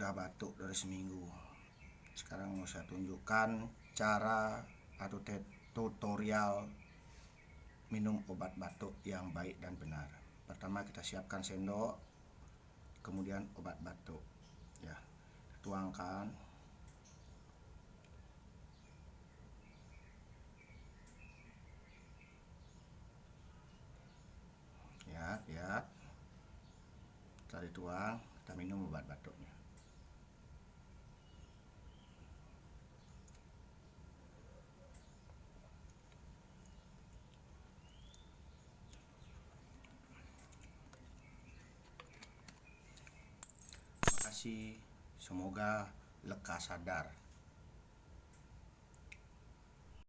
udah batuk dari seminggu. Sekarang mau saya tunjukkan cara atau tutorial minum obat batuk yang baik dan benar. Pertama kita siapkan sendok, kemudian obat batuk ya, tuangkan. Ya, lihat. Setelah dituang, kita minum obat batuknya. Terima kasih, semoga lekas sadar.